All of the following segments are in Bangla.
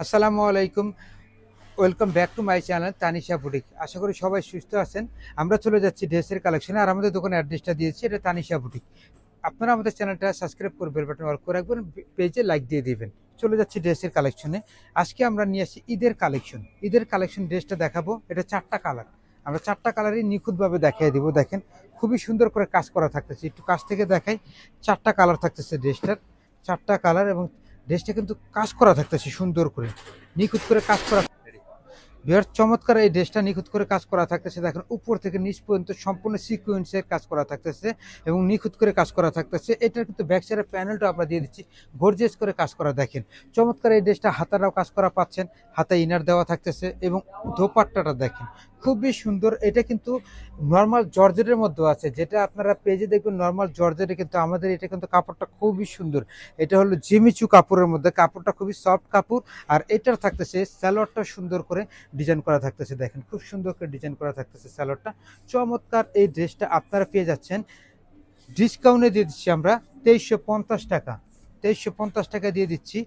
আসসালামু আলাইকুম। Welcome back to my channel Tanisha boutique. আশা করি সবাই সুস্থ আছেন। আমরা চলে যাচ্ছি ড্রেসের কালেকশনে। আর আমাদের দোকানের অ্যাড্রেসটা দিয়েছি, এটা তানিশা বুটিক। আপনারা আমাদের চ্যানেলটা সাবস্ক্রাইব করে বেল বাটন অল করে রাখবেন, পেজে লাইক দিয়ে দিবেন। চলে যাচ্ছি ড্রেসের কালেকশনে। আজকে আমরা নিয়ে আসছি ঈদের কালেকশন। ঈদের কালেকশন ড্রেসটা দেখাবো। এটা 4টা কালার, আমরা 4টা কালারই নিখুঁতভাবে দেখিয়ে দিব। দেখেন খুবই সুন্দর করে কাজ করা থাকতেছে, একটু কাছ থেকে দেখাই। 4টা কালার থাকতেছে ড্রেসটার, 4টা কালার, এবং ড্রেসটা কিন্তু কাজ করা থাকতেছে সুন্দর করে, নিখুঁত করে কাজ করা। বিরাট চমৎকার এই ড্রেসটা নিখুঁত করে কাজ করা থাকতেছে। দেখেন উপর থেকে নিচ পর্যন্ত সম্পূর্ণ সিকোয়েন্সের কাজ করা থাকতেছে এবং নিখুঁত করে কাজ করা থাকতেছে। এটার কিন্তু ব্যাক সাইডের প্যানেলটা আমরা দিয়ে দিচ্ছি, গর্জিয়াস করে কাজ করা। দেখেন চমৎকার এই ড্রেসটা, হাতারাও কাজ করা পাচ্ছেন, হাতে ইনার দেওয়া থাকতেছে এবং দোপাট্টাটা দেখেন খুবই সুন্দর। এটা কিন্তু নর্মাল জর্জেটের মধ্যে আছে, যেটা আপনারা পেজে দেখবেন নর্মাল জর্জেটে, কিন্তু আমাদের এটা কিন্তু কাপড়টা খুবই সুন্দর। এটা হলো জিমিচু কাপড়ের মধ্যে, কাপড়টা খুবই সফট কাপড়। আর এটার থাকতেছে স্যালোয়ারটা সুন্দর করে ডিজাইন করা থাকতেছে। দেখেন খুব সুন্দর করে ডিজাইন করা থাকতেছে স্যালোয়ারটা। চমৎকার এই ড্রেসটা আপনারা পেয়ে যাচ্ছেন ডিসকাউন্টে দিয়ে দিচ্ছি আমরা 2350 টাকা। 2350 টাকা দিয়ে দিচ্ছি,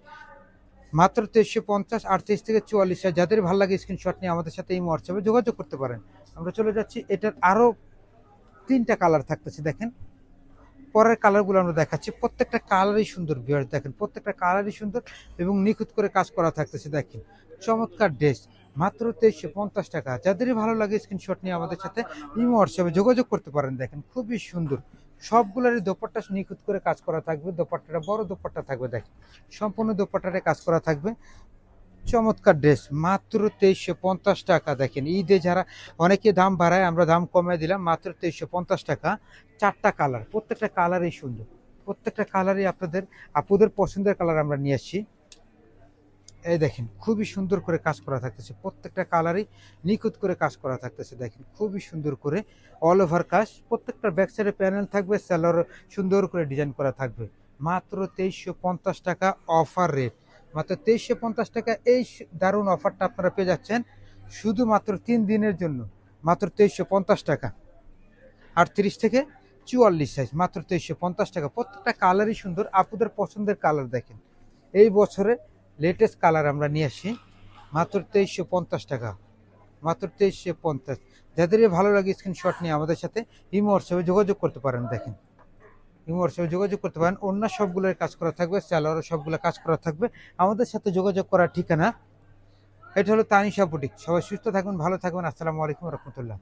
মাত্র 2350। 38 থেকে 44 সাইজ, যাদের ভালো লাগে স্ক্রিনশট নিয়ে আমাদের সাথে এই হোয়াটসঅ্যাপে যোগাযোগ করতে পারেন। আমরা চলে যাচ্ছি, এটার আরো 3টা কালার থাকতেছে। দেখেন পরের কালারগুলো আমরা দেখাচ্ছি, প্রত্যেকটা কালারই সুন্দর। ভিউয়ার্স দেখেন প্রত্যেকটা কালারই সুন্দর এবং নিখুঁত করে কাজ করা থাকতেছে। দেখেন চমৎকার ড্রেস, মাত্র 2350 টাকা। যাদেরই ভালো লাগে স্ক্রিনশট নিয়ে আমাদের সাথে ইমো হোয়াটসঅ্যাপে যোগাযোগ করতে পারেন। দেখেন খুবই সুন্দর, সবগুলোরই দোপাট্টা নিখুঁত করে কাজ করা থাকবে। দোপাট্টাটা বড় দোপাট্টা থাকবে, দেখেন সম্পূর্ণ দোপাট্টারে কাজ করা থাকবে। চমৎকার ড্রেস, মাত্র 2350 টাকা। দেখেন ঈদে যারা অনেকে দাম বাড়ায়, আমরা দাম কমিয়ে দিলাম মাত্র 2350 টাকা। 4টা কালার, প্রত্যেকটা কালারই সুন্দর, প্রত্যেকটা কালারই আপনাদের আপুদের পছন্দের কালার আমরা নিয়ে আসছি। এই দেখেন খুবই সুন্দর করে কাজ করা থাকতেছে, প্রত্যেকটা কালারই নিখুঁত করে কাজ করা থাকতেছে। দেখেন খুবই সুন্দর করে অল ওভার কাজ, প্রত্যেকটা ব্যাক সাইডে প্যানেল থাকবে, স্যালোর সুন্দর করে ডিজাইন করা থাকবে। মাত্র 2350 টাকা অফার রেট, মাত্র 2350 টাকা। এই দারুণ অফারটা আপনারা পেয়ে যাচ্ছেন শুধুমাত্র 3 দিনের জন্য, মাত্র 2350 টাকা। 38 থেকে 44 সাইজ, মাত্র 2350 টাকা। প্রত্যেকটা কালারই সুন্দর, আপুদের পছন্দের কালার। দেখেন এই বছরে লেটেস্ট কালার আমরা নিয়ে আসি, মাত্র 2350 টাকা, মাত্র 2350। যাদের ভালো লাগে স্ক্রিনশট নিয়ে আমাদের সাথে ইমো হোয়াটসঅ্যাপে যোগাযোগ করতে পারেন। দেখেন ইমো হোয়াটসঅ্যাপে যোগাযোগ করতে পারেন, অন্য সবগুলোর কাজ করা থাকবে, স্যালোয়ারও সবগুলো কাজ করা থাকবে। আমাদের সাথে যোগাযোগ করার ঠিকানা এটা হলো তানিশা বুটিক। সবাই সুস্থ থাকবেন, ভালো থাকবেন। আসসালামু আলাইকুম রহমতুল্লাহ।